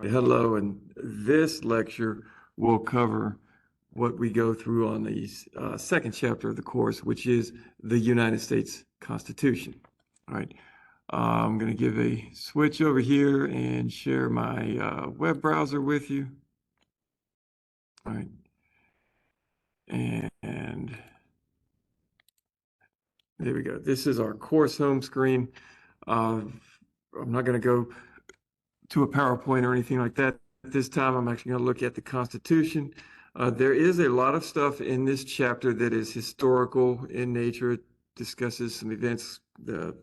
Hello, and this lecture will cover what we go through on the second chapter of the course, which is the United States Constitution. All right, I'm going to give a switch over here and share my web browser with you. All right, and there we go. This is our course home screen. I'm not going to go to a PowerPoint or anything like that. This time I'm actually going to look at the Constitution. There is a lot of stuff in this chapter that is historical in nature. It discusses some events, the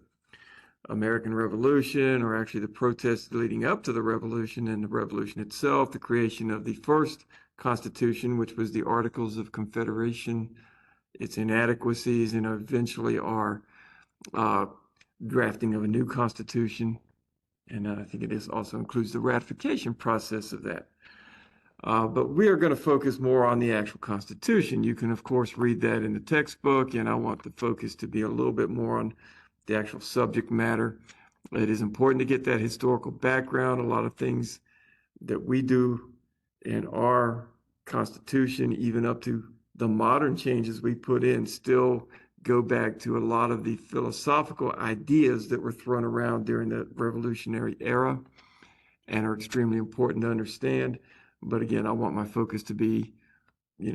American Revolution, or actually the protests leading up to the Revolution and the Revolution itself, the creation of the first Constitution, which was the Articles of Confederation, its inadequacies, and eventually our drafting of a new Constitution. And I think it also includes the ratification process of that. But we are going to focus more on the actual Constitution. You can, of course, read that in the textbook, and I want the focus to be a little bit more on the actual subject matter. It is important to get that historical background. A lot of things that we do in our Constitution, even up to the modern changes we put in, still go back to a lot of the philosophical ideas that were thrown around during the Revolutionary era and are extremely important to understand. But again, I want my focus to be,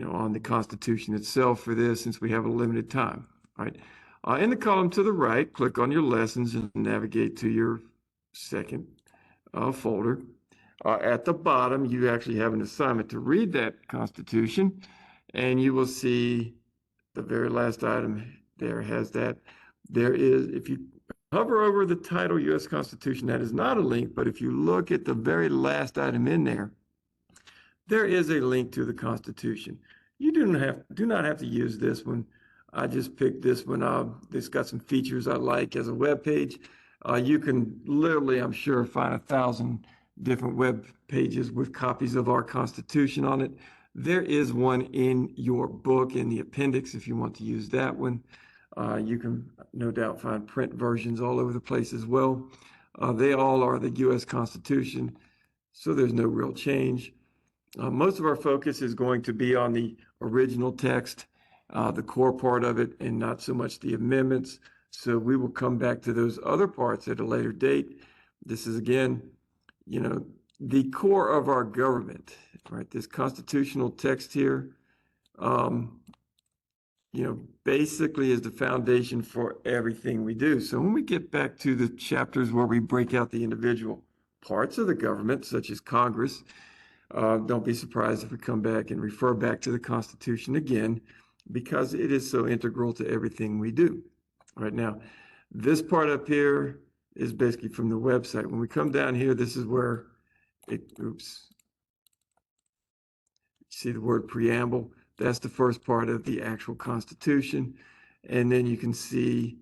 on the Constitution itself for this, since we have a limited time. All right. In the column to the right, click on your lessons and navigate to your second folder. At the bottom, you actually have an assignment to read that Constitution, and you will see the very last item there has that. There is, if you hover over the title U.S. Constitution, that is not a link, but if you look at the very last item in there, there is a link to the Constitution. You do not have to use this one. I just picked this one. It's got some features I like as a web page. You can literally, I'm sure, find 1,000 different web pages with copies of our Constitution on it. There is one in your book in the appendix if you want to use that one. You can no doubt find print versions all over the place as well. They all are the U.S. Constitution, so there's no real change. Most of our focus is going to be on the original text, the core part of it, and not so much the amendments. So we will come back to those other parts at a later date. This is, again, the core of our government, right? This constitutional text here, basically is the foundation for everything we do. So when we get back to the chapters where we break out the individual parts of the government, such as Congress, don't be surprised if we come back and refer back to the Constitution again, because it is so integral to everything we do. Right now, this part up here is basically from the website. When we come down here, this is where see the word preamble. That's the first part of the actual Constitution. And then you can see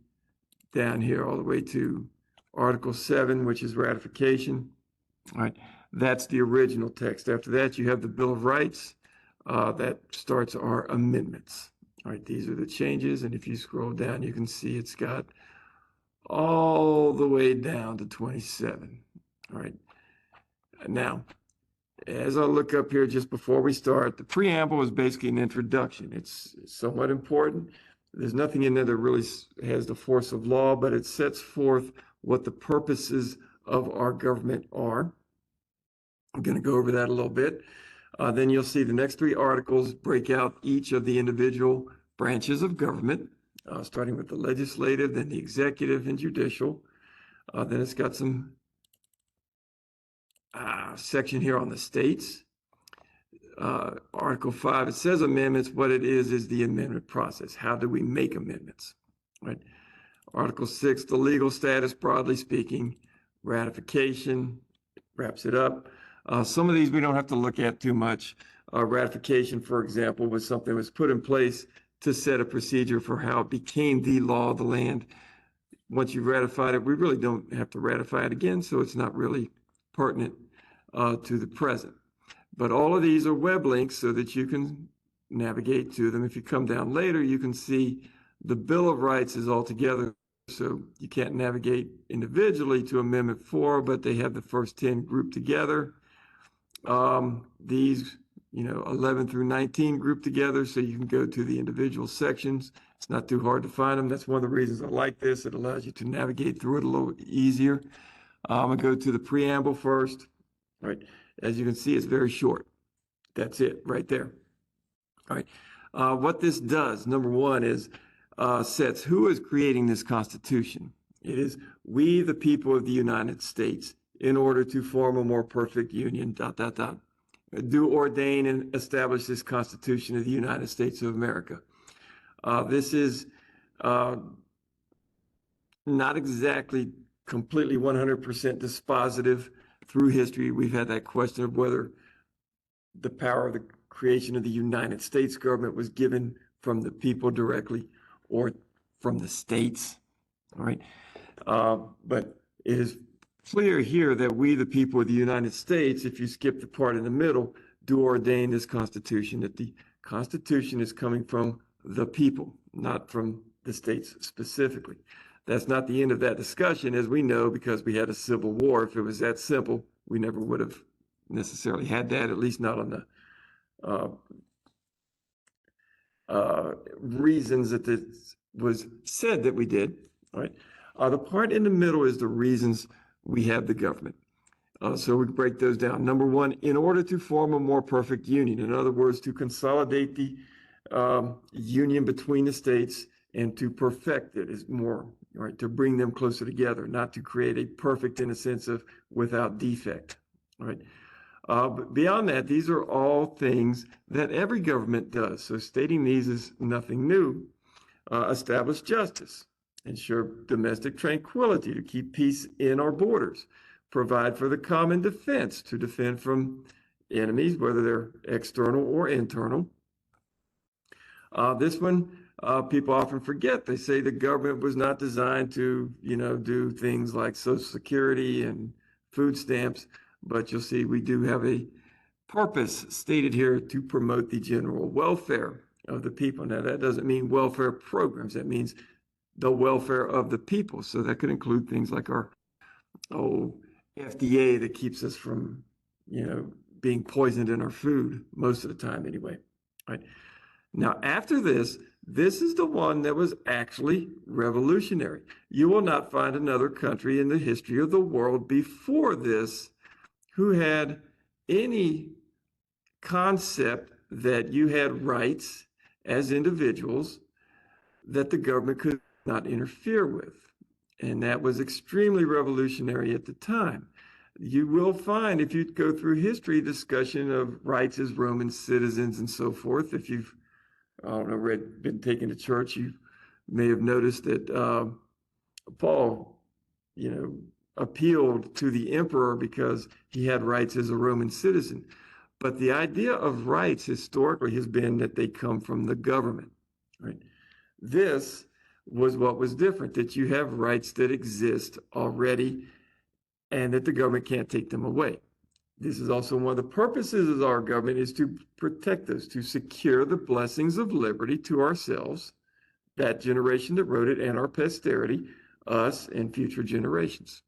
down here all the way to Article 7, which is ratification. All right, that's the original text. After that, you have the Bill of Rights. That starts our amendments. All right, these are the changes. And if you scroll down, you can see it's got all the way down to 27. All right. Now, as I look up here just before we start, the preamble is basically an introduction. It's somewhat important. There's nothing in there that really has the force of law, but it sets forth what the purposes of our government are. I'm going to go over that a little bit. Then you'll see the next three articles break out each of the individual branches of government, starting with the legislative, then the executive and judicial. Then it's got some section here on the states. Article 5, it says amendments. What it is the amendment process. How do we make amendments? Right. Article 6, the legal status, broadly speaking. Ratification wraps it up. Some of these we don't have to look at too much. Ratification, for example, was something that was put in place to set a procedure for how it became the law of the land. Once you've ratified it, we really don't have to ratify it again, so it's not really pertinent to the present. But all of these are web links so that you can navigate to them. If you come down later, you can see the Bill of Rights is all together, so you can't navigate individually to Amendment 4, but they have the first 10 grouped together. These, 11 through 19 grouped together so you can go to the individual sections. It's not too hard to find them. That's one of the reasons I like this. It allows you to navigate through it a little easier. I'm going to go to the preamble first. All right. As you can see, it's very short. That's it right there. All right. What this does, number one, is sets who is creating this Constitution. It is we, the people of the United States, in order to form a more perfect union, ... do ordain and establish this Constitution of the United States of America. This is not exactly completely 100% dispositive through history. We've had that question of whether the power of the creation of the United States government was given from the people directly or from the states. All right. But it is clear here that we, the people of the United States, if you skip the part in the middle, do ordain this Constitution, that the Constitution is coming from the people, not from the states specifically. That's not the end of that discussion, as we know, because we had a civil war. If it was that simple, we never would have necessarily had that, at least not on the reasons that this was said that we did. All right. The part in the middle is the reasons we have the government. So we break those down. Number one, in order to form a more perfect union, in other words, to consolidate the union between the states and to perfect it is more, right, to bring them closer together, not to create a perfect in a sense of without defect, right? But beyond that, these are all things that every government does. So stating these is nothing new. Establish justice, ensure domestic tranquility to keep peace in our borders, provide for the common defense to defend from enemies, whether they're external or internal. This one, people often forget. They say the government was not designed to, do things like Social Security and food stamps, but you'll see we do have a purpose stated here to promote the general welfare of the people. Now, that doesn't mean welfare programs. That means the welfare of the people. So that could include things like our FDA that keeps us from, being poisoned in our food most of the time anyway. Right. Now, after this is the one that was actually revolutionary. You will not find another country in the history of the world before this who had any concept that you had rights as individuals that the government could not interfere with. And that was extremely revolutionary at the time. You will find, if you go through history, discussion of rights as Roman citizens and so forth. If you've, been taken to church, you may have noticed that Paul, appealed to the emperor because he had rights as a Roman citizen. But the idea of rights historically has been that they come from the government, right? This was what was different, that you have rights that exist already and that the government can't take them away. This is also one of the purposes of our government, is to protect us, to secure the blessings of liberty to ourselves, that generation that wrote it, and our posterity, us and future generations.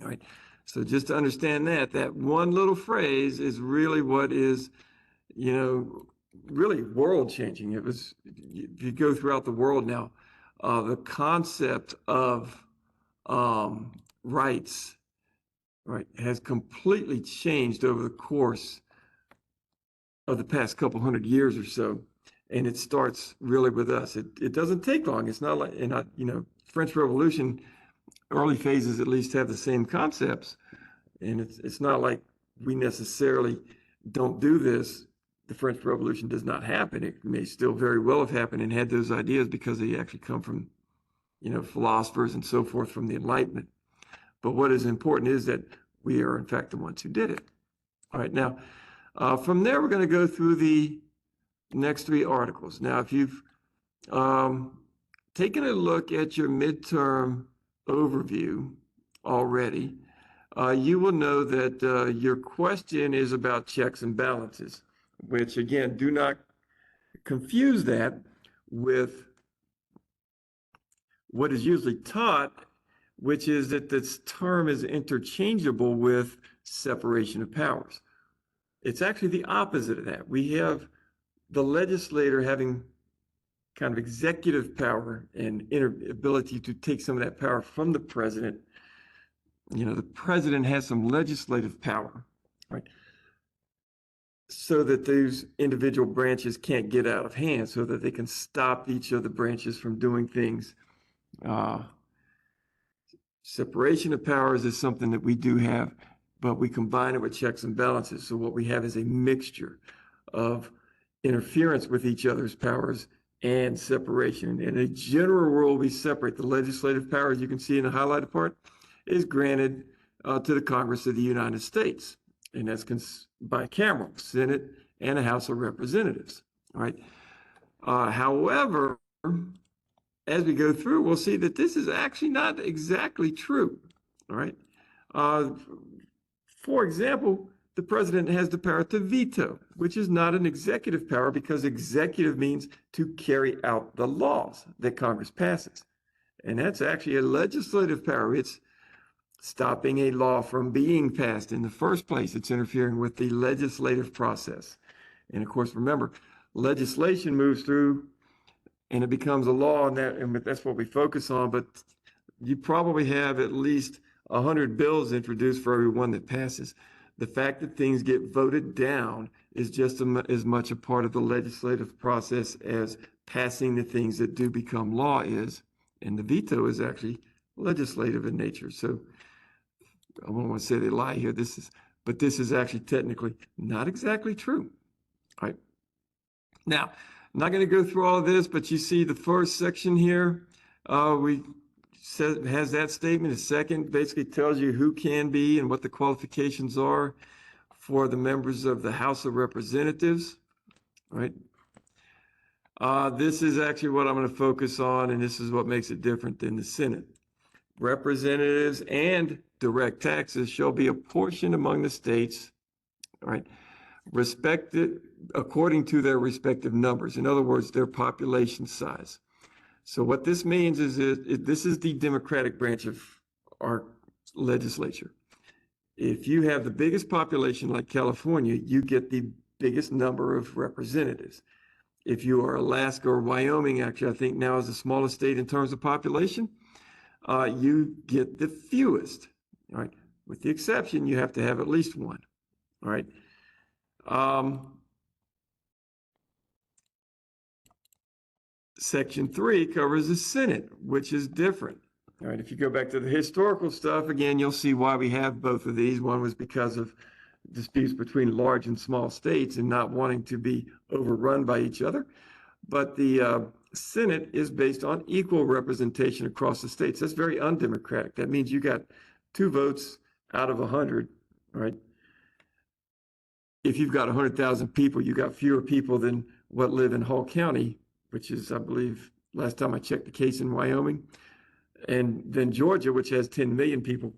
All right. So just to understand that one little phrase is really what is, really world changing. It was, if you go throughout the world now, the concept of rights, right, has completely changed over the course of the past couple hundred years or so. And it starts really with us. It doesn't take long. It's not like, French Revolution, early phases at least have the same concepts. And it's not like we necessarily don't do this. The French Revolution does not happen. It may still very well have happened and had those ideas because they actually come from, philosophers and so forth from the Enlightenment. But what is important is that we are, in fact, the ones who did it. All right, now, from there, we're going to go through the next three articles. Now, if you've taken a look at your midterm overview already, you will know that your question is about checks and balances, which, again, do not confuse that with what is usually taught which is that this term is interchangeable with separation of powers. It's actually the opposite of that. We have the legislator having kind of executive power and ability to take some of that power from the president. You know, the president has some legislative power, right? So that those individual branches can't get out of hand, so that they can stop each of the branches from doing things. Separation of powers is something that we do have, but we combine it with checks and balances. So what we have is a mixture of interference with each other's powers and separation. In a general rule, we separate the legislative power, as you can see in the highlighted part, is granted to the Congress of the United States, and that's bicameral, Senate and a House of Representatives, right? However, as we go through, we'll see that this is actually not exactly true, all right? For example, the president has the power to veto, which is not an executive power because executive means to carry out the laws that Congress passes. And that's actually a legislative power. It's stopping a law from being passed in the first place. It's interfering with the legislative process. And of course, remember, legislation moves through and it becomes a law, and that's what we focus on. But you probably have at least 100 bills introduced for every one that passes. The fact that things get voted down is just as much a part of the legislative process as passing the things that do become law is. And the veto is actually legislative in nature. So I don't want to say they lie here. But this is actually technically not exactly true. All right. Now, I'm not going to go through all of this, but you see the first section here. Has that statement. The second basically tells you who can be and what the qualifications are for the members of the House of Representatives. Right. This is actually what I'm going to focus on, and this is what makes it different than the Senate. Representatives and direct taxes shall be apportioned among the states, right, respected according to their respective numbers. In other words, their population size. So what this means is this is the Democratic branch of our legislature. If you have the biggest population like California, you get the biggest number of representatives. If you are Alaska or Wyoming, actually, I think now is the smallest state in terms of population, you get the fewest, right? With the exception, you have to have at least one, all right? Section 3 covers the Senate, which is different. All right, if you go back to the historical stuff, again, you'll see why we have both of these. One was because of disputes between large and small states and not wanting to be overrun by each other. But the Senate is based on equal representation across the states. That's very undemocratic. That means you got 2 votes out of 100, right? If you've got 100,000 people, you got fewer people than what live in Hall County, which is, I believe, last time I checked the case in Wyoming. And then Georgia, which has 10 million people,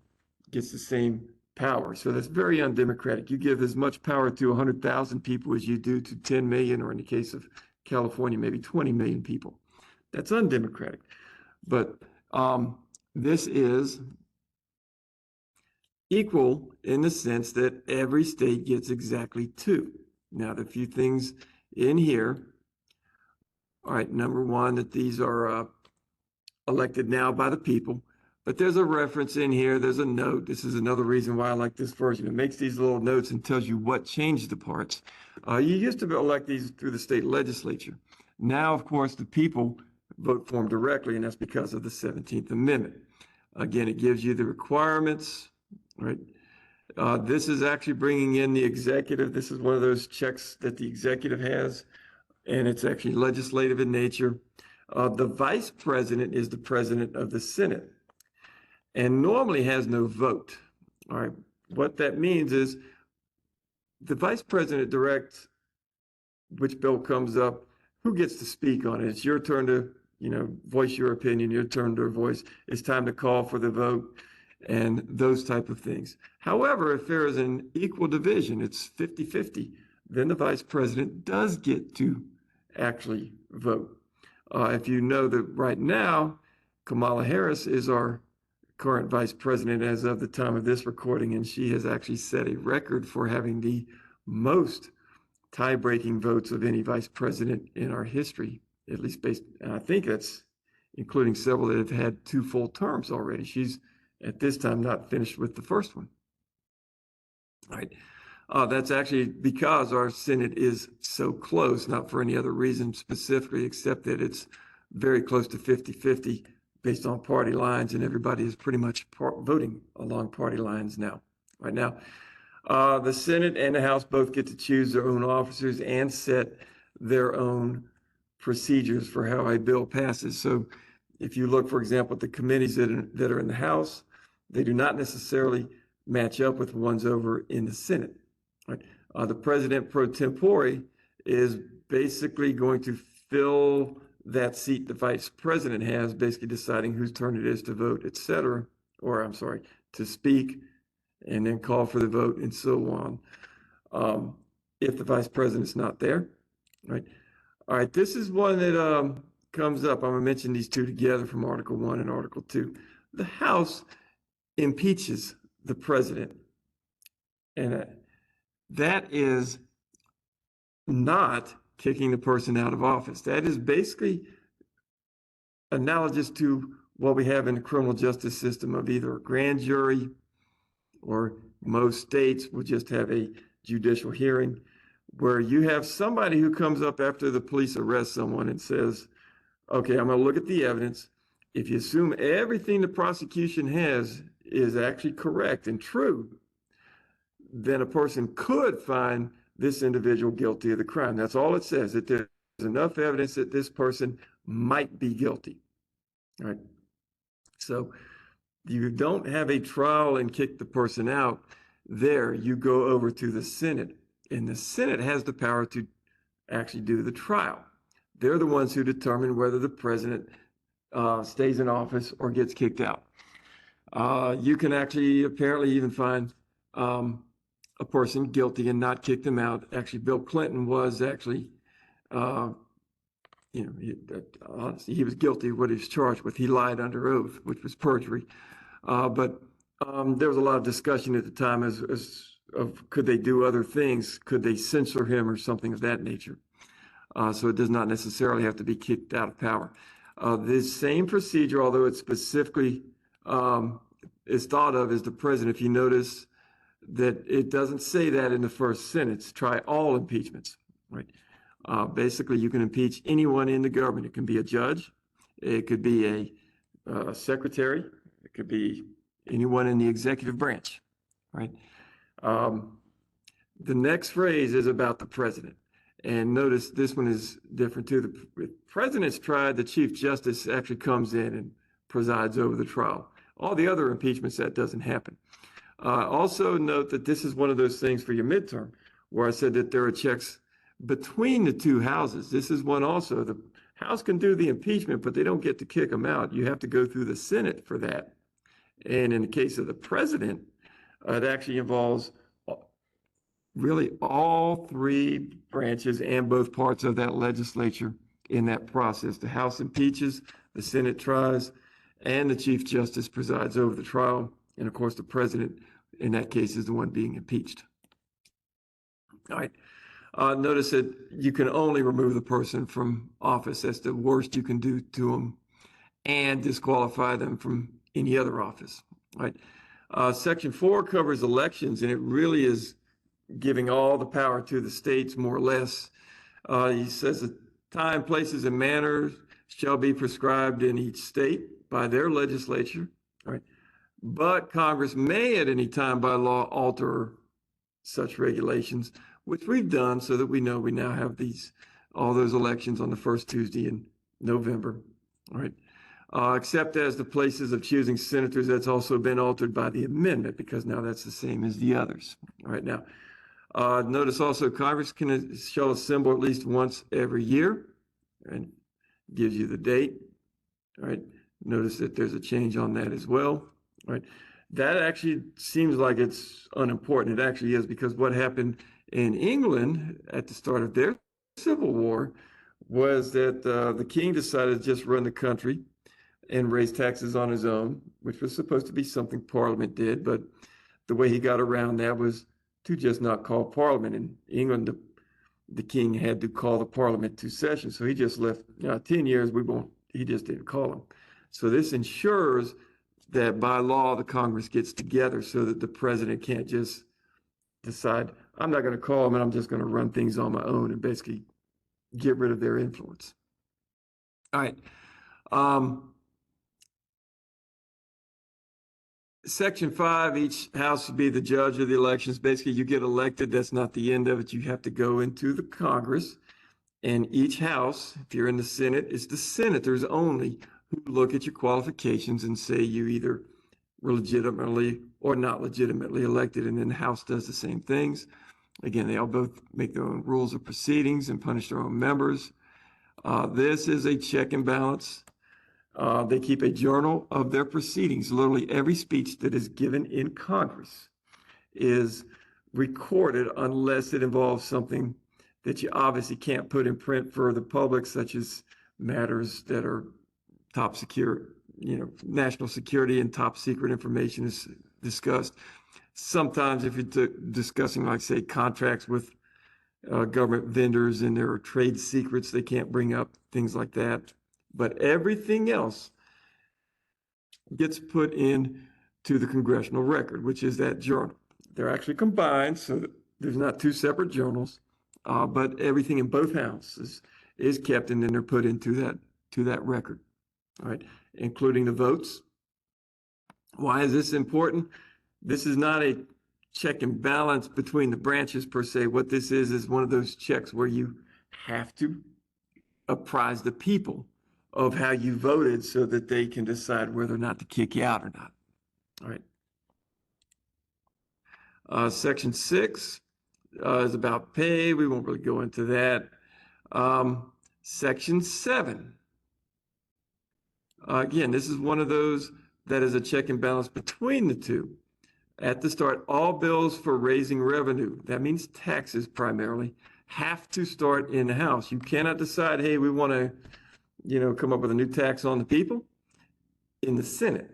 gets the same power. So that's very undemocratic. You give as much power to 100,000 people as you do to 10 million, or in the case of California, maybe 20 million people. That's undemocratic. But this is equal in the sense that every state gets exactly 2. Now, the few things in here, all right, number one, that these are elected now by the people, but there's a reference in here, there's a note. This is another reason why I like this version. It makes these little notes and tells you what changed the parts. You used to elect these through the state legislature. Now, of course, the people vote for them directly, and that's because of the 17th Amendment. Again, it gives you the requirements, right? This is actually bringing in the executive. This is one of those checks that the executive has, and it's actually legislative in nature. The vice president is the president of the Senate and normally has no vote. All right. What that means is the vice president directs which bill comes up, who gets to speak on it. It's your turn to, voice your opinion, your turn to voice. It's time to call for the vote and those type of things. However, if there is an equal division, it's 50-50, then the vice president does get to actually vote. If you know that right now, Kamala Harris is our current vice president as of the time of this recording, and she has actually set a record for having the most tie-breaking votes of any vice president in our history, at least based, and I think that's including several that have had 2 full terms already. She's at this time not finished with the first one. All right. That's actually because our Senate is so close, not for any other reason specifically, except that it's very close to 50-50 based on party lines, and everybody is pretty much voting along party lines now. Right now, the Senate and the House both get to choose their own officers and set their own procedures for how a bill passes. So if you look, for example, at the committees that are in the House, they do not necessarily match up with ones over in the Senate. Right? The president pro tempore is basically going to fill that seat the vice president has, basically deciding whose turn it is to vote, et cetera, or I'm sorry, to speak, and then call for the vote and so on, if the vice president's not there. Right? All right, this is one that comes up. I'm going to mention these two together from Article 1 and Article 2. The House impeaches the president, and that is not kicking the person out of office. That is basically analogous to what we have in the criminal justice system of either a grand jury, or most states will just have a judicial hearing where you have somebody who comes up after the police arrest someone and says, okay, I'm going to look at the evidence. If you assume everything the prosecution has is actually correct and true, then a person could find this individual guilty of the crime. That's all it says, that there's enough evidence that this person might be guilty. All right. So you don't have a trial and kick the person out. There, you go over to the Senate, and the Senate has the power to actually do the trial. They're the ones who determine whether the president stays in office or gets kicked out. You can actually apparently even find a person guilty and not kick them out. Actually, Bill Clinton was actually, honestly, he was guilty of what he was charged with. He lied under oath, which was perjury. But there was a lot of discussion at the time as of could they do other things? Could they censor him or something of that nature? So it does not necessarily have to be kicked out of power. This same procedure, although it specifically is thought of as the president, if you notice that it doesn't say that in the first sentence, try all impeachments, right? Basically, you can impeach anyone in the government. It can be a judge, it could be a secretary, it could be anyone in the executive branch, right? The next phrase is about the president. And notice this one is different too. The president's tried, the Chief Justice actually comes in and presides over the trial. All the other impeachments, that doesn't happen. Also note that this is one of those things for your midterm, where I said that there are checks between the two houses. This is one also. The House can do the impeachment, but they don't get to kick them out. You have to go through the Senate for that. And in the case of the president, it actually involves really all 3 branches and both parts of that legislature in that process. The House impeaches, the Senate tries, and the Chief Justice presides over the trial. And of course, the president, in that case, is the one being impeached. All right. Notice that you can only remove the person from office. That's the worst you can do to them, and disqualify them from any other office. All right. Section 4 covers elections, and it really is giving all the power to the states, more or less. He says that time, places, and manners shall be prescribed in each state by their legislature. All right. But Congress may at any time by law alter such regulations, which we've done so that we know we now have all those elections on the first Tuesday in November. All right. Except as the places of choosing senators, that's also been altered by the amendment, because now that's the same as the others. All right. Now, notice also Congress shall assemble at least once every year, and gives you the date. All right. Notice that there's a change on that as well. All right. That actually seems like it's unimportant. It actually is, because what happened in England at the start of their Civil War was that the king decided to just run the country, and raise taxes on his own, which was supposed to be something Parliament did, but the way he got around that was to just not call Parliament. In England, the king had to call the Parliament to session, so he just left, 10 years, he just didn't call them. So this ensures that by law, the Congress gets together so that the president can't just decide, I'm not going to call them and I'm just going to run things on my own and basically get rid of their influence. All right. Section 5, each house should be the judge of the elections. Basically, you get elected. That's not the end of it. You have to go into the Congress, and each house, if you're in the Senate, it's the senators only who look at your qualifications and say you either were legitimately or not legitimately elected, and then the House does the same things. Again, they all both make their own rules of proceedings and punish their own members. This is a check and balance. They keep a journal of their proceedings. Literally every speech that is given in Congress is recorded unless it involves something that you obviously can't put in print for the public, such as matters that are top secure, national security and top secret information is discussed. Sometimes if you're discussing, like, say, contracts with government vendors and there are trade secrets, they can't bring up things like that. But everything else gets put in to the congressional record, which is that journal. They're actually combined, so that there's not two separate journals, but everything in both houses is kept and then they're put into that record, all right, including the votes. Why is this important? This is not a check and balance between the branches per se. What this is one of those checks where you have to apprise the people of how you voted so that they can decide whether or not to kick you out or not. All right. Section 6 is about pay. We won't really go into that. Section 7. Again, this is one of those that is a check and balance between the two. At the start, all bills for raising revenue, that means taxes primarily, have to start in the House. You cannot decide, hey, we want to come up with a new tax on the people in the Senate.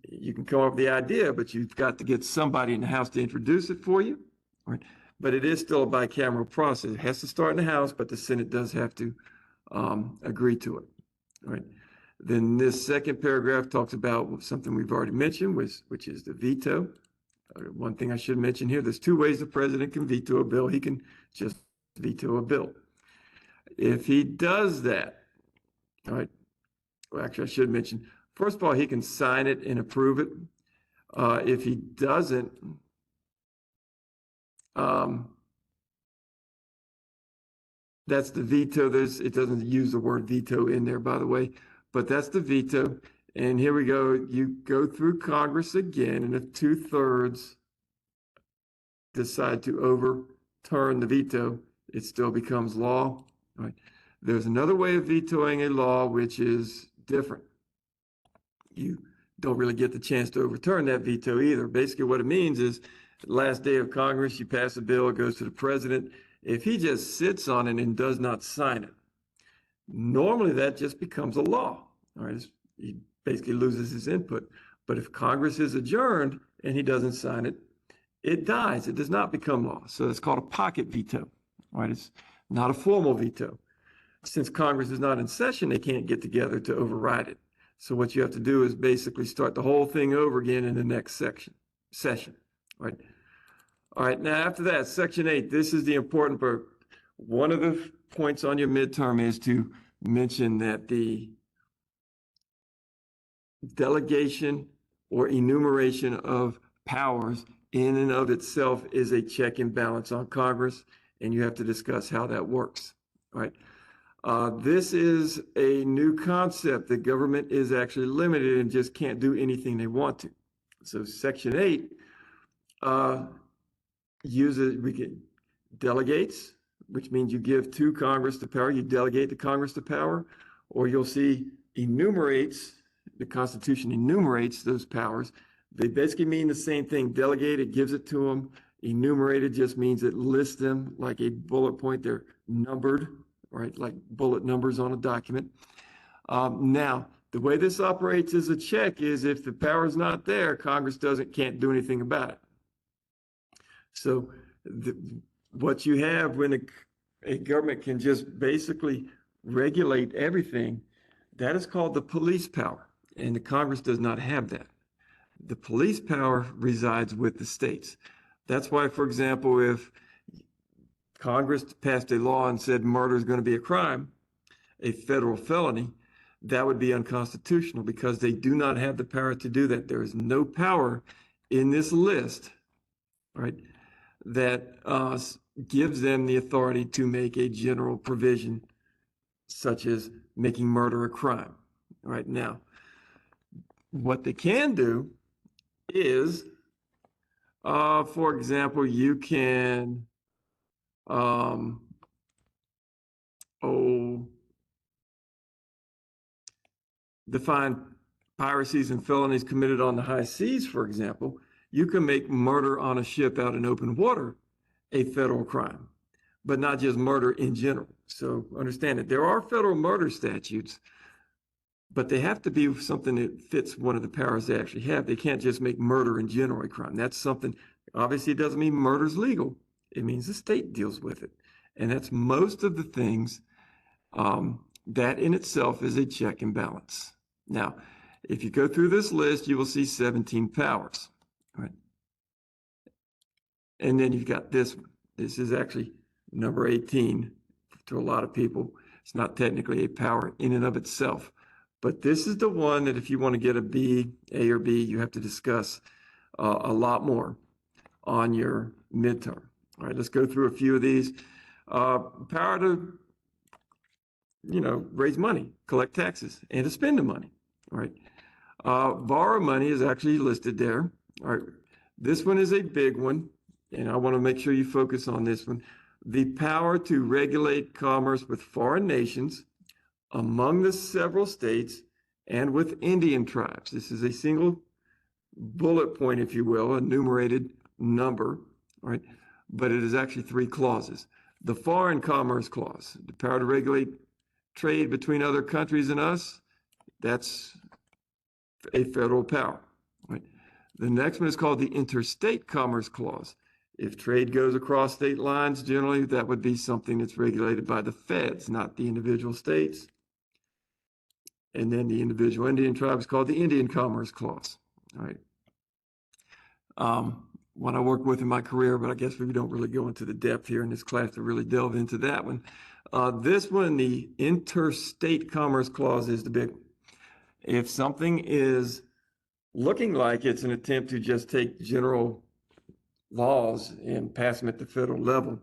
You can come up with the idea, but you've got to get somebody in the House to introduce it for you. Right? But it is still a bicameral process. It has to start in the House, but the Senate does have to agree to it. Right? Then this second paragraph talks about something we've already mentioned, which is the veto. One thing I should mention here, there's two ways the president can veto a bill. He can just veto a bill. If he does that, all right, well, actually, I should mention, first of all, he can sign it and approve it. If he doesn't, that's the veto. It doesn't use the word veto in there, by the way, but that's the veto. And here we go. You go through Congress again, and if 2/3 decide to overturn the veto, it still becomes law. Right? There's another way of vetoing a law, which is different. You don't really get the chance to overturn that veto either. Basically, what it means is the last day of Congress, you pass a bill, it goes to the president. If he just sits on it and does not sign it, normally that just becomes a law. All right, he basically loses his input. But if Congress is adjourned and he doesn't sign it, it dies. It does not become law. So it's called a pocket veto. All right, it's not a formal veto. Since Congress is not in session, they can't get together to override it. So what you have to do is basically start the whole thing over again in the next session. All right. All right. Now, after that, Section 8, this is the important part. One of the points on your midterm is to mention that the delegation or enumeration of powers in and of itself is a check and balance on Congress, and you have to discuss how that works. All right. This is a new concept that government is actually limited and just can't do anything they want to. So Section 8 delegates, which means you give to Congress the power, you delegate to Congress the power, or you'll see enumerates, the Constitution enumerates those powers. They basically mean the same thing. Delegate, it gives it to them. Enumerated just means it lists them like a bullet point. They're numbered, right? Like bullet numbers on a document. Now, the way this operates as a check is if the power is not there, Congress can't do anything about it. So what you have when a government can just basically regulate everything, that is called the police power. And the Congress does not have that. The police power resides with the states. That's why, for example, if Congress passed a law and said murder is going to be a crime, a federal felony, that would be unconstitutional because they do not have the power to do that. There is no power in this list, right, that gives them the authority to make a general provision such as making murder a crime. Right now, what they can do is, for example, you can, define piracies and felonies committed on the high seas, for example. You can make murder on a ship out in open water a federal crime, but not just murder in general. So understand that there are federal murder statutes, but they have to be something that fits one of the powers they actually have. They can't just make murder in general a crime. That's something, obviously it doesn't mean murder's legal. It means the state deals with it. And that's most of the things that in itself is a check and balance. Now, if you go through this list, you will see 17 powers, right? And then you've got this one. This is actually number 18 to a lot of people. It's not technically a power in and of itself, but this is the one that if you want to get a B, A or B, you have to discuss a lot more on your midterm. All right, let's go through a few of these. Power to, raise money, collect taxes, and to spend the money. All right. Borrow money is actually listed there. All right. This one is a big one, and I want to make sure you focus on this one. The power to regulate commerce with foreign nations, among the several states, and with Indian tribes. This is a single bullet point, if you will, a enumerated number, right? But it is actually 3 clauses. The Foreign Commerce Clause, the power to regulate trade between other countries and us, that's a federal power, right? The next one is called the Interstate Commerce Clause. If trade goes across state lines, generally that would be something that's regulated by the feds, not the individual states. And then the individual Indian tribe is called the Indian Commerce Clause, all right? One I worked with in my career, but I guess we don't really go into the depth here in this class to really delve into that one. This one, the Interstate Commerce Clause, is the big one. If something is looking like it's an attempt to just take general laws and pass them at the federal level,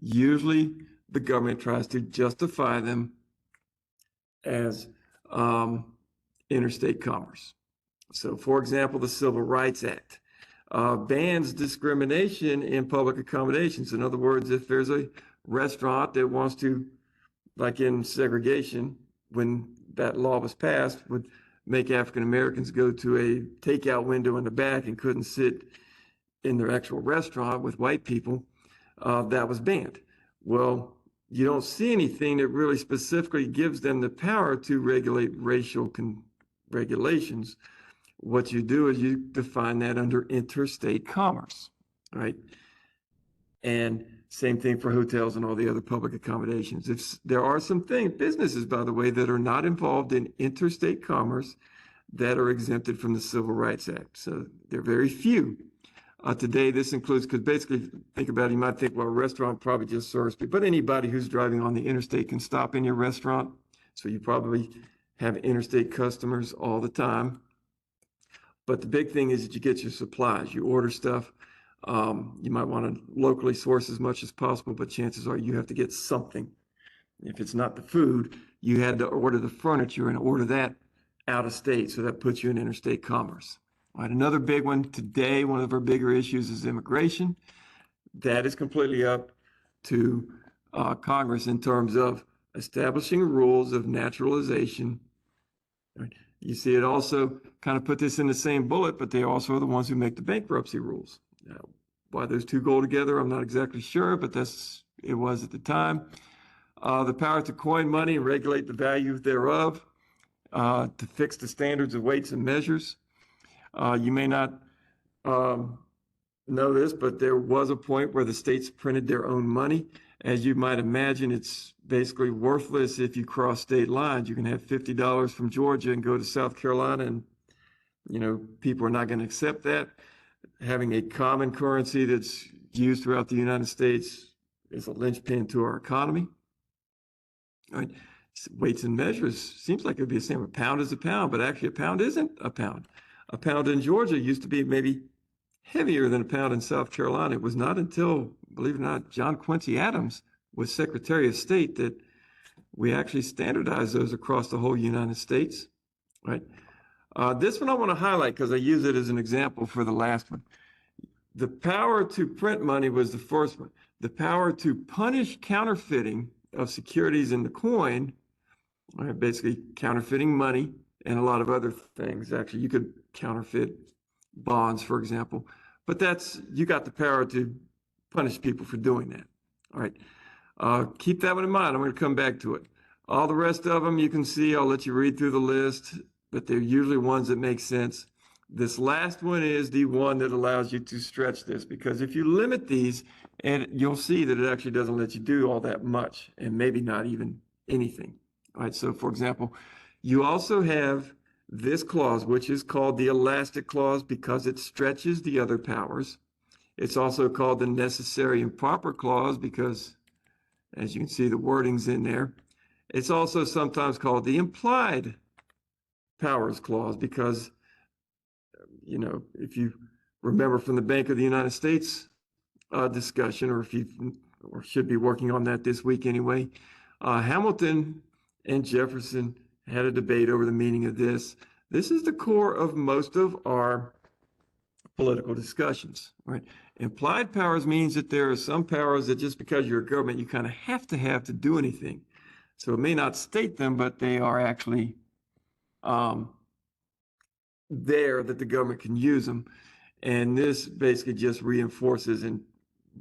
usually the government tries to justify them as interstate commerce. So, for example, the Civil Rights Act bans discrimination in public accommodations. In other words, if there's a restaurant that wants to, like in segregation, when that law was passed, would make African Americans go to a takeout window in the back and couldn't sit in their actual restaurant with white people, that was banned. Well, you don't see anything that really specifically gives them the power to regulate racial regulations. What you do is you define that under interstate commerce, right? And same thing for hotels and all the other public accommodations. If there are some businesses, by the way, that are not involved in interstate commerce that are exempted from the Civil Rights Act. So they're very few. Today, this includes, because basically, think about it, you might think, well, a restaurant probably just serves people, but anybody who's driving on the interstate can stop in your restaurant. So you probably have interstate customers all the time. But the big thing is that you get your supplies, you order stuff. You might want to locally source as much as possible, but chances are you have to get something. If it's not the food, you had to order the furniture and order that out of state. So that puts you in interstate commerce. All right, another big one today, one of our bigger issues is immigration. That is completely up to Congress in terms of establishing rules of naturalization. Right. You see it also kind of put this in the same bullet, but they also are the ones who make the bankruptcy rules. Now, why those two go together, I'm not exactly sure, but it was at the time. The power to coin money and regulate the value thereof. to fix the standards of weights and measures. You may not know this, but there was a point where the states printed their own money. As you might imagine, it's basically worthless if you cross state lines. You can have $50 from Georgia and go to South Carolina, and people are not going to accept that. Having a common currency that's used throughout the United States is a linchpin to our economy. All right. Weights and measures seems like it would be the same. A pound is a pound, but actually a pound isn't a pound. A pound in Georgia used to be maybe heavier than a pound in South Carolina. It was not until, believe it or not, John Quincy Adams was Secretary of State that we actually standardized those across the whole United States, right? This one I want to highlight because I use it as an example for the last one. The power to print money was the first one. The power to punish counterfeiting of securities in the coin, right, basically counterfeiting money and a lot of other things. Actually, you could counterfeit bonds, for example, but you got the power to punish people for doing that. All right. Keep that one in mind. I'm going to come back to it. All the rest of them you can see, I'll let you read through the list, but they're usually ones that make sense. This last one is the one that allows you to stretch this, because if you limit these, and you'll see that it actually doesn't let you do all that much, and maybe not even anything. All right, so for example, you also have this clause, which is called the elastic clause because it stretches the other powers. It's also called the necessary and proper clause because, as you can see, the wording's in there. It's also sometimes called the implied powers clause because, if you remember from the Bank of the United States discussion, or if you should be working on that this week anyway, Hamilton and Jefferson had a debate over the meaning of this. This is the core of most of our political discussions, right? Implied powers means that there are some powers that just because you're a government, you kind of have to do anything. So it may not state them, but they are actually there that the government can use them. And this basically just reinforces and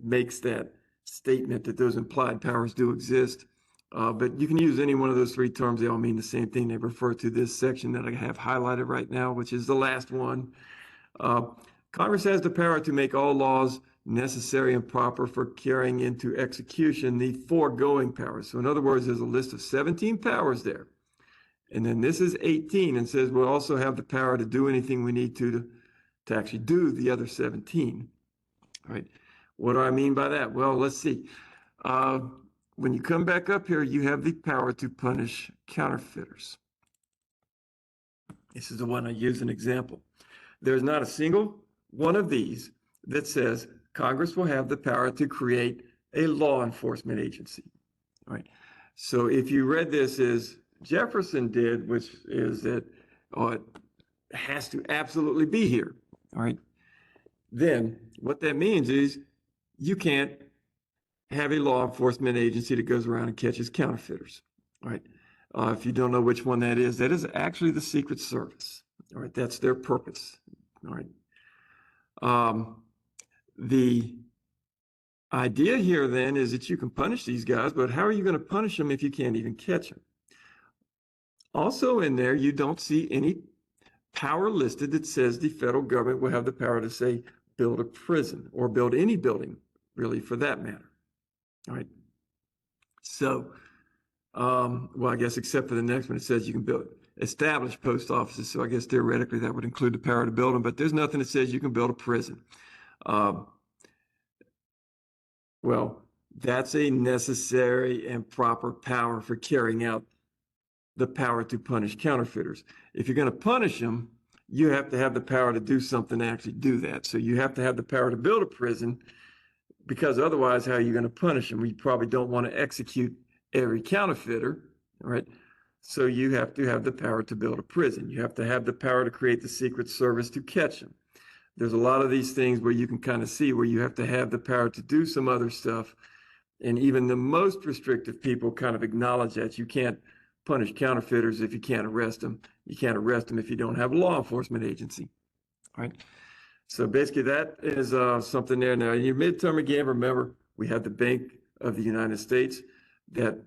makes that statement that those implied powers do exist. But you can use any one of those three terms. They all mean the same thing. They refer to this section that I have highlighted right now, which is the last one. Congress has the power to make all laws necessary and proper for carrying into execution the foregoing powers. So in other words, there's a list of 17 powers there. And then this is 18 and says we'll also have the power to do anything we need to actually do the other 17. All right. What do I mean by that? Well, let's see. When you come back up here, you have the power to punish counterfeiters. This is the one I use an example. There's not a single one of these that says Congress will have the power to create a law enforcement agency. All right. So if you read this as Jefferson did, which is that it has to absolutely be here. All right. Then what that means is you can't have a law enforcement agency that goes around and catches counterfeiters. All right. If you don't know which one that is actually the Secret Service. All right. That's their purpose. All right. The idea here then is that you can punish these guys, but how are you going to punish them if you can't even catch them? Also in there, you don't see any power listed that says the federal government will have the power to say, build a prison or build any building, really, for that matter. All right. So, well, I guess except for the next one, it says you can establish post offices. So I guess theoretically that would include the power to build them, but there's nothing that says you can build a prison. Well, that's a necessary and proper power for carrying out the power to punish counterfeiters. If you're going to punish them, you have to have the power to do something to actually do that. So you have to have the power to build a prison, because otherwise, how are you going to punish them? You probably don't want to execute every counterfeiter, right? So you have to have the power to build a prison. You have to have the power to create the Secret Service to catch them. There's a lot of these things where you can kind of see where you have to have the power to do some other stuff. And even the most restrictive people kind of acknowledge that you can't punish counterfeiters if you can't arrest them. You can't arrest them if you don't have a law enforcement agency. All right. So basically that is something there. Now in your midterm again, remember we have the Bank of the United States that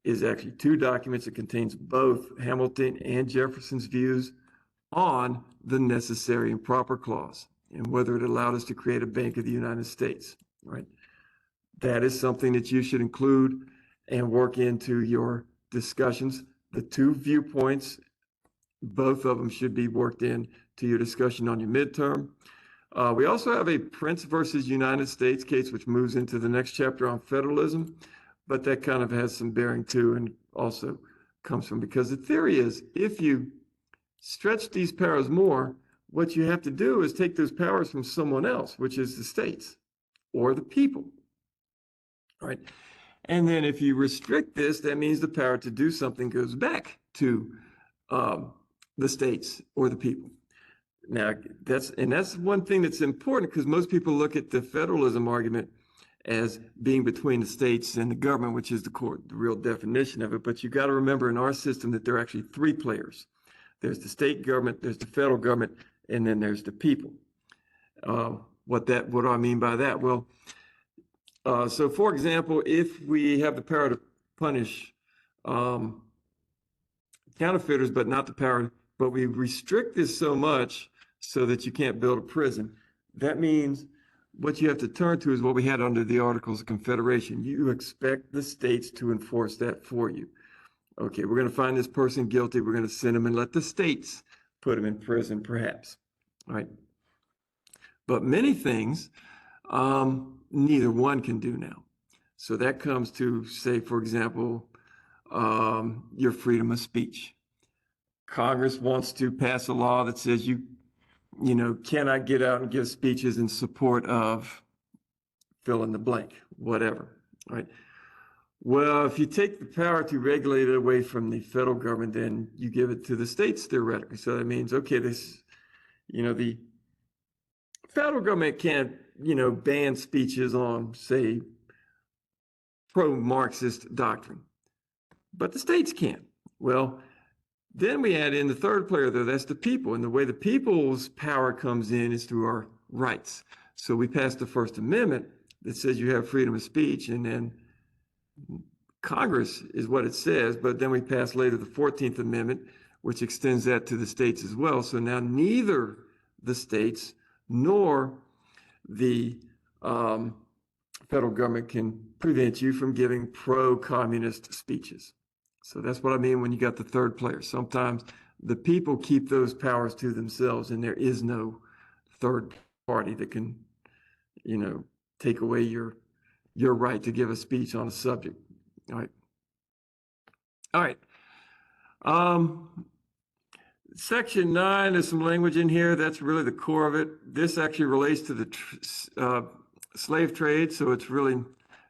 is actually two documents. It contains both Hamilton and Jefferson's views on the necessary and proper clause and whether it allowed us to create a Bank of the United States, right? That is something that you should include and work into your discussions. The two viewpoints, both of them should be worked in to your discussion on your midterm. We also have a Prince versus United States case, which moves into the next chapter on federalism, but that kind of has some bearing too, and also comes from, because the theory is if you stretch these powers more, what you have to do is take those powers from someone else, which is the states or the people, right? And then if you restrict this, that means the power to do something goes back to the states or the people. Now, that's one thing that's important, because most people look at the federalism argument as being between the states and the government, which is the real definition of it. But you got to remember in our system that there are actually three players. There's the state government, there's the federal government, and then there's the people. What do I mean by that? Well, so for example, if we have the power to punish counterfeiters, but not the power, but we restrict this so much so that you can't build a prison, that means what you have to turn to is what we had under the Articles of Confederation. You expect the states to enforce that for you. Okay, we're going to find this person guilty. We're going to send him and let the states put him in prison, perhaps. All right. But many things, neither one can do now. So that comes to, say, for example, your freedom of speech. Congress wants to pass a law that says you cannot get out and give speeches in support of fill in the blank, whatever, right? Well, if you take the power to regulate it away from the federal government, then you give it to the states theoretically. So that means, okay, the federal government can't, ban speeches on, say, pro-Marxist doctrine, but the states can. Well, then we add in the third player there, that's the people. And the way the people's power comes in is through our rights. So we passed the First Amendment that says you have freedom of speech, and then Congress is what it says, but then we passed later the 14th Amendment, which extends that to the states as well. So now neither the states nor the federal government can prevent you from giving pro-communist speeches. So that's what I mean when you got the third player. Sometimes the people keep those powers to themselves, and there is no third party that can, take away your right to give a speech on a subject. All right. Section 9, there's some language in here. That's really the core of it. This actually relates to the slave trade, so it's really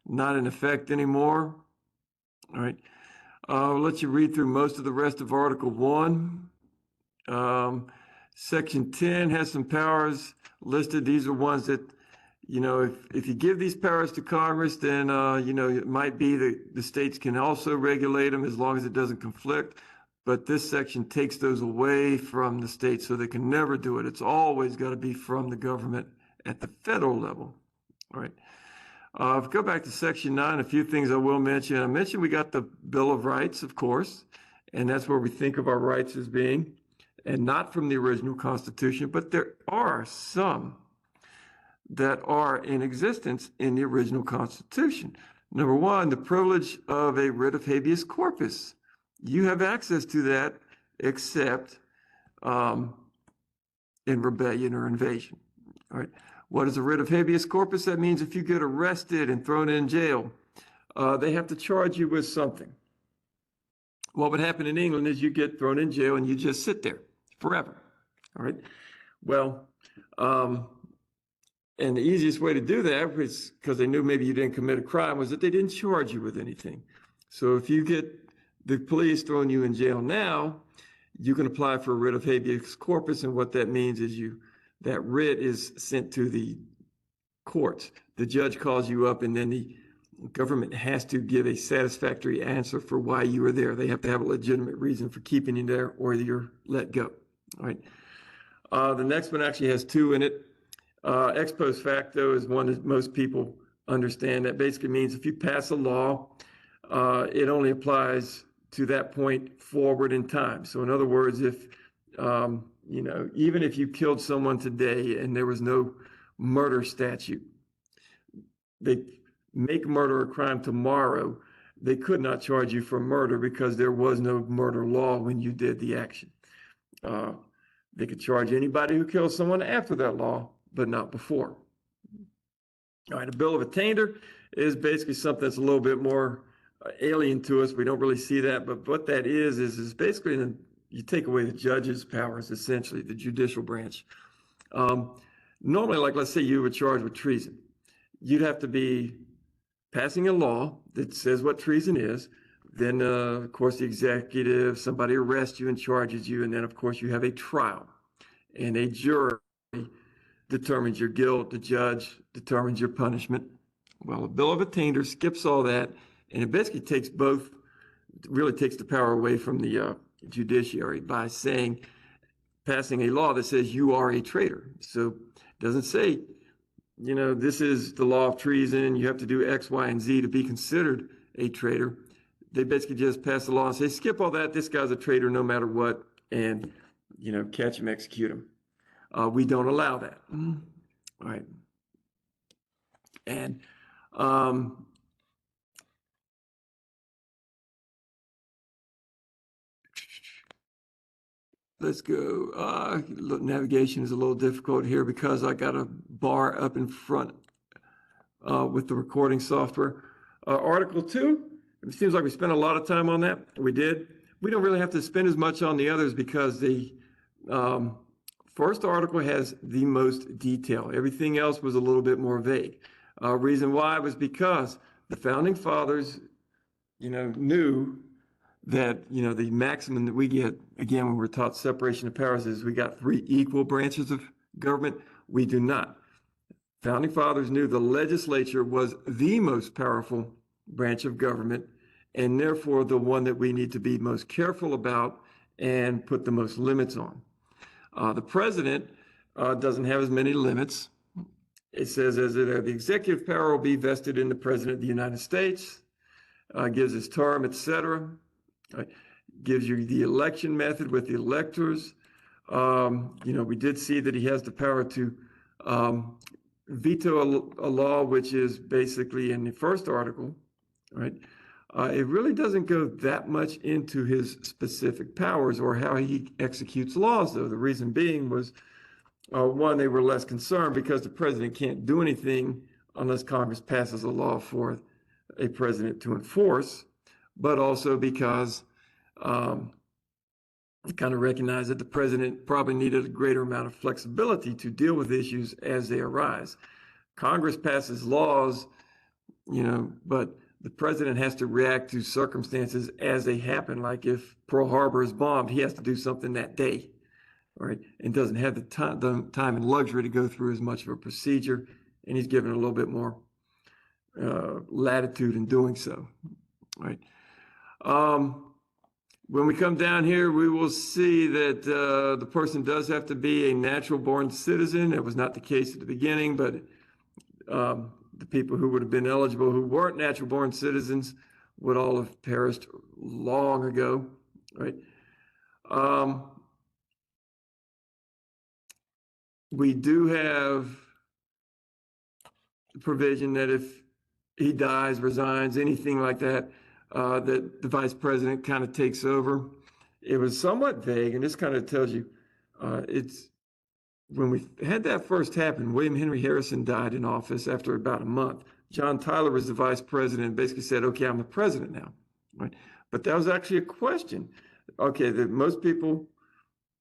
not in effect anymore. All right. I'll let you read through most of the rest of Article 1. Section 10 has some powers listed. These are ones that, if you give these powers to Congress, then, it might be that the states can also regulate them as long as it doesn't conflict. But this section takes those away from the states, so they can never do it. It's always got to be from the government at the federal level. All right. If we go back to Section 9, a few things I will mention. I mentioned we got the Bill of Rights, of course, and that's where we think of our rights as being, and not from the original Constitution, but there are some that are in existence in the original Constitution. Number one, the privilege of a writ of habeas corpus. You have access to that except in rebellion or invasion. All right. What is a writ of habeas corpus? That means if you get arrested and thrown in jail, they have to charge you with something. What would happen in England is you get thrown in jail and you just sit there forever. All right. Well, and the easiest way to do that was because they knew maybe you didn't commit a crime, was that they didn't charge you with anything. So if you get the police throwing you in jail now, you can apply for a writ of habeas corpus, and what that means is that writ is sent to the courts. The judge calls you up, and then the government has to give a satisfactory answer for why you were there. They have to have a legitimate reason for keeping you there, or you're let go. All right. The next one actually has two in it. Ex post facto is one that most people understand. That basically means if you pass a law it only applies to that point forward in time. So in other words, if, even if you killed someone today and there was no murder statute, they make murder a crime tomorrow, they could not charge you for murder because there was no murder law when you did the action. They could charge anybody who kills someone after that law, but not before. All right, a bill of attainder is basically something that's a little bit more alien to us. We don't really see that, but what that is basically you take away the judge's powers, essentially, the judicial branch. Normally, like let's say you were charged with treason, you'd have to be passing a law that says what treason is. Then, of course, the executive, somebody arrests you and charges you, and then, of course, you have a trial, and a jury determines your guilt, the judge determines your punishment. Well, a bill of attainder skips all that, and it basically really takes the power away from the judiciary by passing a law that says you are a traitor. So it doesn't say, this is the law of treason, you have to do X, Y, and Z to be considered a traitor. They basically just pass the law and say, skip all that, this guy's a traitor no matter what, and, catch him, execute him. We don't allow that. All right. And let's go. Navigation is a little difficult here because I got a bar up in front with the recording software. Article 2, it seems like we spent a lot of time on that. We did. We don't really have to spend as much on the others because the first article has the most detail. Everything else was a little bit more vague. Reason why was because the founding fathers, knew that, the maximum that we get, again, when we're taught separation of powers, is we got 3 equal branches of government. We do not. Founding fathers knew the legislature was the most powerful branch of government, and therefore the one that we need to be most careful about and put the most limits on. The president doesn't have as many limits. It says the executive power will be vested in the president of the United States, gives his term, etc. Gives you the election method with the electors. We did see that he has the power to veto a law, which is basically in the first article, right? It really doesn't go that much into his specific powers or how he executes laws, though. The reason being was, one, they were less concerned because the president can't do anything unless Congress passes a law for a president to enforce, but also because they kind of recognized that the president probably needed a greater amount of flexibility to deal with issues as they arise. Congress passes laws, but the president has to react to circumstances as they happen. Like if Pearl Harbor is bombed, he has to do something that day, right? And doesn't have the time and luxury to go through as much of a procedure, and he's given a little bit more latitude in doing so, right? When we come down here, we will see that the person does have to be a natural-born citizen. It was not the case at the beginning, but the people who would have been eligible who weren't natural-born citizens would all have perished long ago, right? We do have the provision that if he dies, resigns, anything like that, that the vice president kind of takes over. It was somewhat vague, and this kind of tells you, it's when we had that first happen, William Henry Harrison died in office after about a month. John Tyler was the vice president and basically said, okay, I'm the president now, right? But that was actually a question. Okay, that most people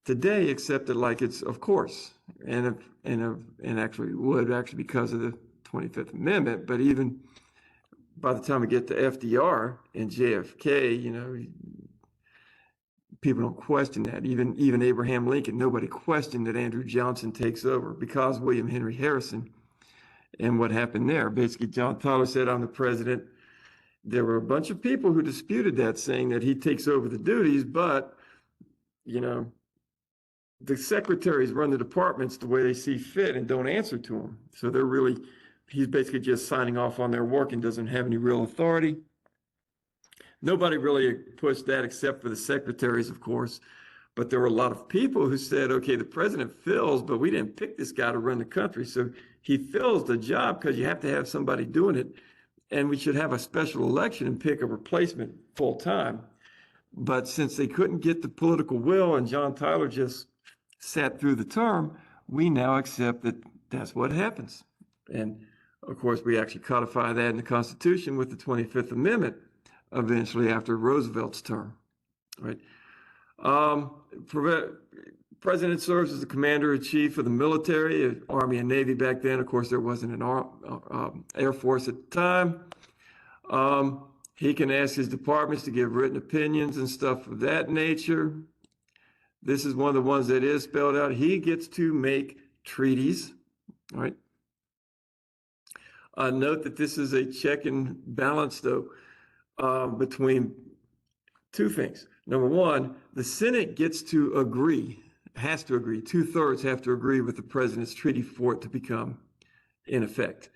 today accept it like it's of course, and actually would actually because of the 25th Amendment, but even by the time we get to FDR and JFK, people don't question that. Even Abraham Lincoln, nobody questioned that Andrew Johnson takes over because William Henry Harrison and what happened there. Basically, John Tyler said, I'm the president. There were a bunch of people who disputed that, saying that he takes over the duties, but, the secretaries run the departments the way they see fit and don't answer to him. So he's basically just signing off on their work and doesn't have any real authority. Nobody really pushed that except for the secretaries, of course. But there were a lot of people who said, okay, the president fills, but we didn't pick this guy to run the country. So he fills the job because you have to have somebody doing it. And we should have a special election and pick a replacement full time. But since they couldn't get the political will and John Tyler just sat through the term, we now accept that that's what happens. And of course, we actually codify that in the Constitution with the 25th Amendment eventually after Roosevelt's term, right? President serves as the commander-in-chief of the military, Army and Navy back then. Of course, there wasn't an Air Force at the time. He can ask his departments to give written opinions and stuff of that nature. This is one of the ones that is spelled out. He gets to make treaties, right? Note that this is a check and balance, though, between two things. Number one, the Senate gets to agree, has to agree, 2/3 have to agree with the president's treaty for it to become in effect.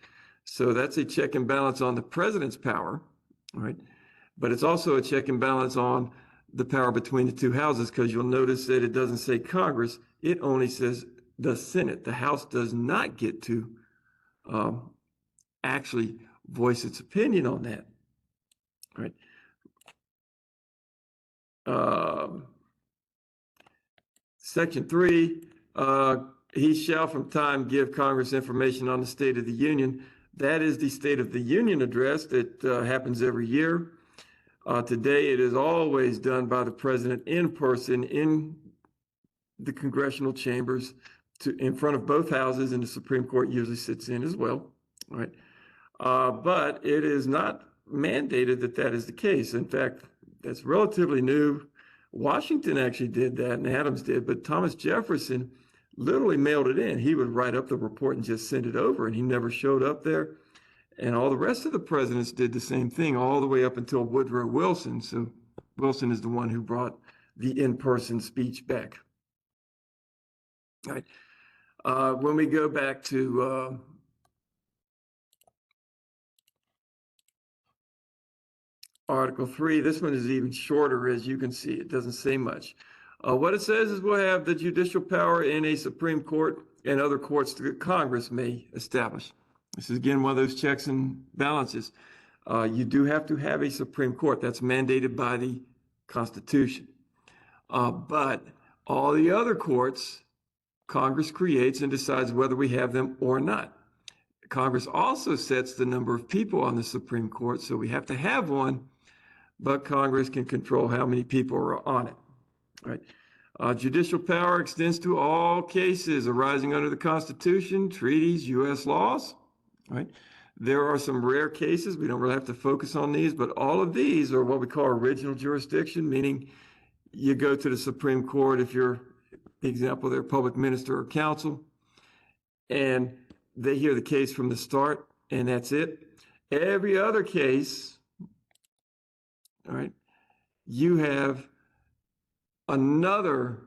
So that's a check and balance on the president's power, right? But it's also a check and balance on the power between the two houses, because you'll notice that it doesn't say Congress, it only says the Senate. The House does not get to actually voice its opinion on that, right? Section 3, he shall from time give Congress information on the State of the Union. That is the State of the Union address that happens every year. Today, it is always done by the president in person in the congressional chambers in front of both houses, and the Supreme Court usually sits in as well, right? But it is not mandated that that is the case. In fact, that's relatively new. Washington actually did that, and Adams did, but Thomas Jefferson literally mailed it in. He would write up the report and just send it over, and he never showed up there. And all the rest of the presidents did the same thing all the way up until Woodrow Wilson. So Wilson is the one who brought the in-person speech back. All right. When we go back to Article 3, this one is even shorter, as you can see. It doesn't say much. What it says is we'll have the judicial power in a Supreme Court and other courts that Congress may establish. This is, again, one of those checks and balances. You do have to have a Supreme Court. That's mandated by the Constitution. But all the other courts, Congress creates and decides whether we have them or not. Congress also sets the number of people on the Supreme Court, so we have to have one, but Congress can control how many people are on it. Right? Judicial power extends to all cases arising under the Constitution, treaties, U.S. laws. Right? There are some rare cases. We don't really have to focus on these, but all of these are what we call original jurisdiction, meaning you go to the Supreme Court if you're, for example, their public minister or counsel, and they hear the case from the start, and that's it. Every other case, all right, you have another,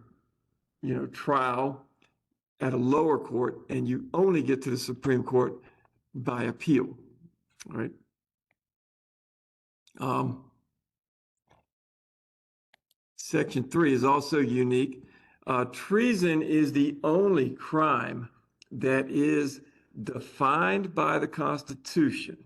trial at a lower court, and you only get to the Supreme Court by appeal, right? Section 3 is also unique. Treason is the only crime that is defined by the Constitution,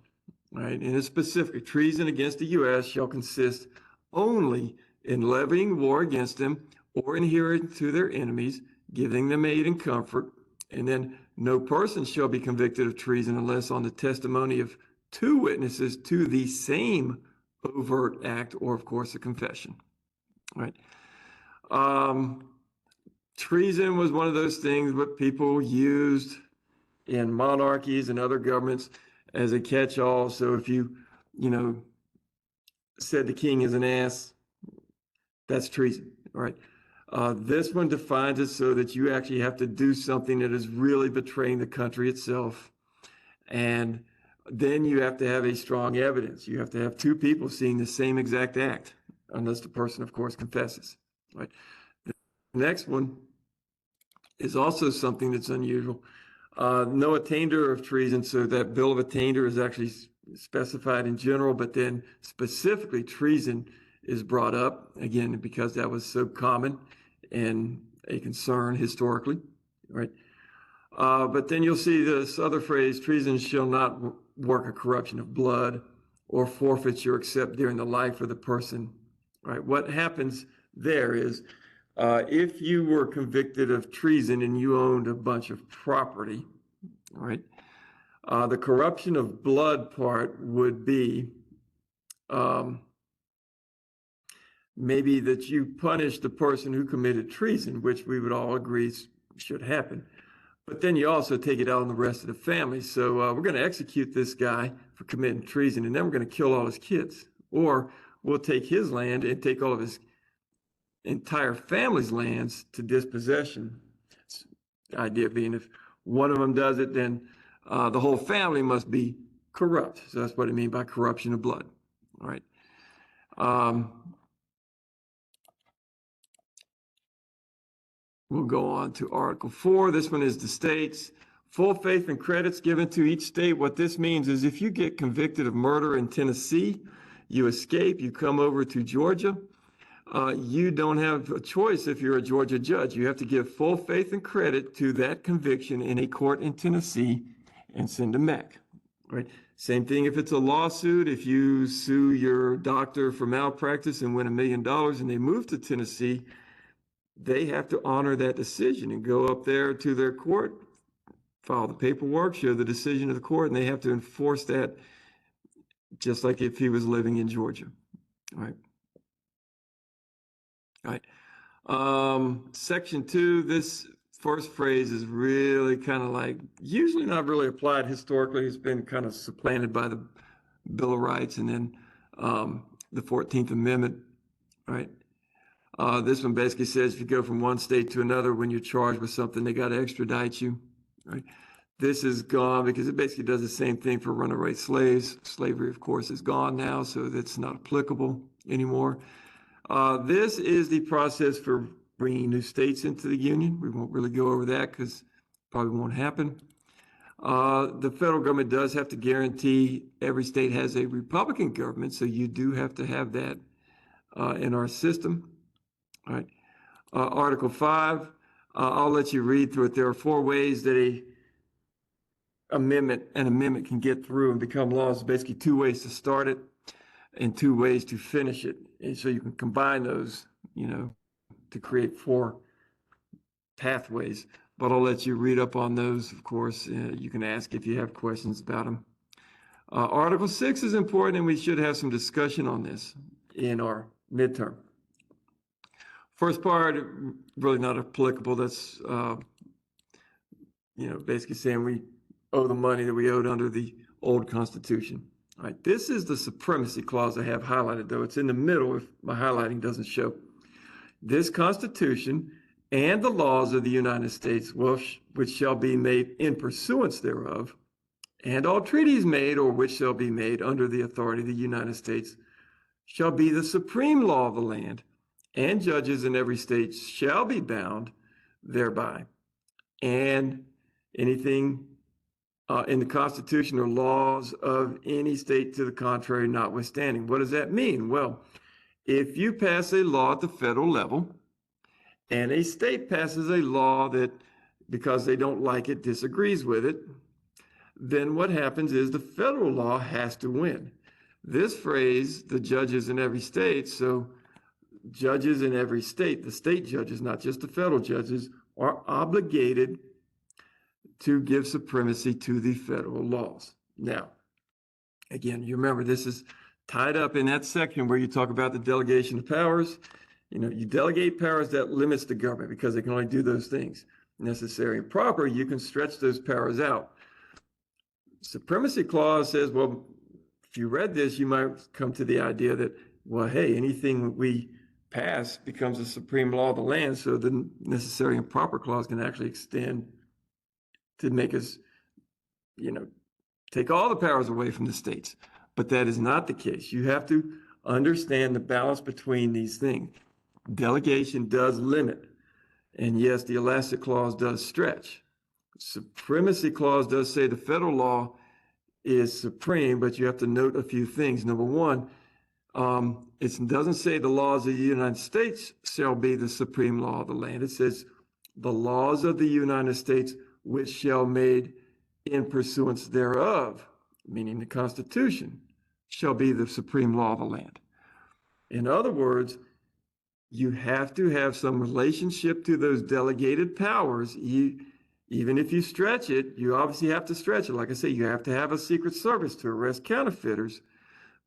right? And it's specific. Treason against the U.S. shall consist only in levying war against them or adhering to their enemies, giving them aid and comfort, and then no person shall be convicted of treason unless on the testimony of 2 witnesses to the same overt act or, of course, a confession, right? Treason was one of those things that people used in monarchies and other governments as a catch-all. So if you, said the king is an ass, that's treason, right? This one defines it so that you actually have to do something that is really betraying the country itself. And then you have to have a strong evidence. You have to have 2 people seeing the same exact act, unless the person, of course, confesses, right? The next one is also something that's unusual. No attainder of treason, so that bill of attainder is actually specified in general, but then specifically treason is brought up, again, because that was so common and a concern historically, right? But then you'll see this other phrase, treason shall not work a corruption of blood or forfeiture except during the life of the person, right? What happens there is if you were convicted of treason and you owned a bunch of property, right? The corruption of blood part would be maybe that you punish the person who committed treason, which we would all agree should happen. But then you also take it out on the rest of the family. So we're going to execute this guy for committing treason, and then we're going to kill all his kids. Or we'll take his land and take all of his entire family's lands to dispossession. The idea being if one of them does it, then the whole family must be corrupt. So that's what I mean by corruption of blood. All right. We'll go on to Article 4. This one is the states. Full faith and credits given to each state. What this means is if you get convicted of murder in Tennessee, you escape, you come over to Georgia, you don't have a choice if you're a Georgia judge. You have to give full faith and credit to that conviction in a court in Tennessee and send them back, right? Same thing if it's a lawsuit. If you sue your doctor for malpractice and win $1 million and they move to Tennessee, they have to honor that decision and go up there to their court, file the paperwork, show the decision of the court, and they have to enforce that just like if he was living in Georgia, right? All right. Section 2, this first phrase is really kind of like, usually not really applied historically. It's been kind of supplanted by the Bill of Rights and then the 14th Amendment, right? This one basically says if you go from one state to another when you're charged with something, they got to extradite you, right? This is gone because it basically does the same thing for runaway slaves. Slavery, of course, is gone now, so that's not applicable anymore. This is the process for bringing new states into the Union. We won't really go over that because probably won't happen. The federal government does have to guarantee every state has a Republican government, so you do have to have that in our system. All right. Article 5, I'll let you read through it. There are 4 ways that an amendment can get through and become law. It's basically 2 ways to start it and 2 ways to finish it. And so you can combine those, to create 4 pathways. But I'll let you read up on those, of course. You can ask if you have questions about them. Article 6 is important, and we should have some discussion on this in our midterm. First part, really not applicable. That's, basically saying we owe the money that we owed under the old Constitution. All right, this is the supremacy clause I have highlighted, though. It's in the middle if my highlighting doesn't show. This Constitution and the laws of the United States, which shall be made in pursuance thereof, and all treaties made or which shall be made under the authority of the United States, shall be the supreme law of the land, and judges in every state shall be bound thereby. And anything in the Constitution or laws of any state to the contrary notwithstanding. What does that mean? Well, if you pass a law at the federal level and a state passes a law that, because they don't like it, disagrees with it, then what happens is the federal law has to win. This phrase, the judges in every state, so judges in every state, the state judges, not just the federal judges, are obligated to give supremacy to the federal laws. Now, again, you remember this is tied up in that section where you talk about the delegation of powers. You delegate powers that limits the government because they can only do those things necessary and proper. You can stretch those powers out. Supremacy clause says, well, if you read this, you might come to the idea that, well, hey, anything we pass becomes the supreme law of the land, so the necessary and proper clause can actually extend to make us, take all the powers away from the states. But that is not the case. You have to understand the balance between these things. Delegation does limit. And yes, the elastic clause does stretch. Supremacy clause does say the federal law is supreme, but you have to note a few things. Number one, it doesn't say the laws of the United States shall be the supreme law of the land. It says the laws of the United States which shall made in pursuance thereof, meaning the Constitution, shall be the supreme law of the land. In other words, you have to have some relationship to those delegated powers. Even if you stretch it, you obviously have to stretch it. Like I say, you have to have a Secret Service to arrest counterfeiters,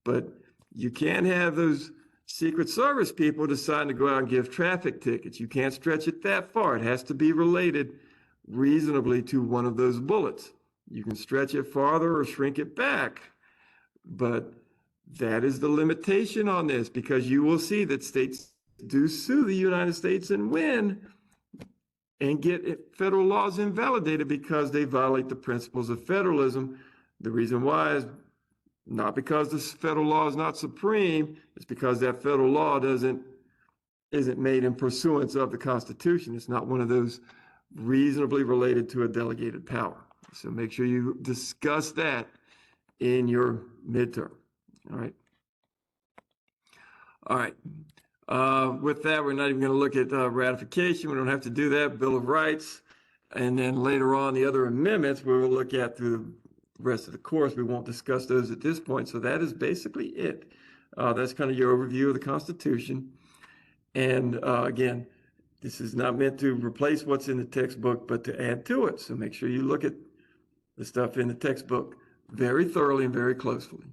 but you can't have those Secret Service people deciding to go out and give traffic tickets. You can't stretch it that far. It has to be related reasonably to one of those bullets. You can stretch it farther or shrink it back, but that is the limitation on this, because you will see that states do sue the United States and win and get federal laws invalidated because they violate the principles of federalism. The reason why is not because the federal law is not supreme, it's because that federal law isn't made in pursuance of the Constitution. It's not one of those reasonably related to a delegated power. So make sure you discuss that in your midterm. All right. All right. With that, we're not even going to look at ratification. We don't have to do that. Bill of Rights. And then later on, the other amendments we will look at through the rest of the course. We won't discuss those at this point. So that is basically it. That's kind of your overview of the Constitution. And again, this is not meant to replace what's in the textbook, but to add to it. So make sure you look at the stuff in the textbook very thoroughly and very closely.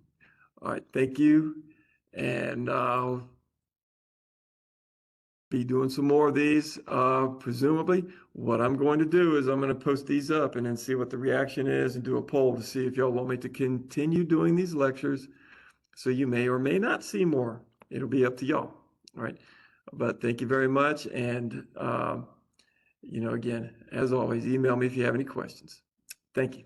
All right, thank you. And I'll be doing some more of these, presumably. What I'm going to do is I'm going to post these up and then see what the reaction is and do a poll to see if y'all want me to continue doing these lectures. So you may or may not see more. It'll be up to y'all. All right. But thank you very much. And, again, as always, email me if you have any questions. Thank you.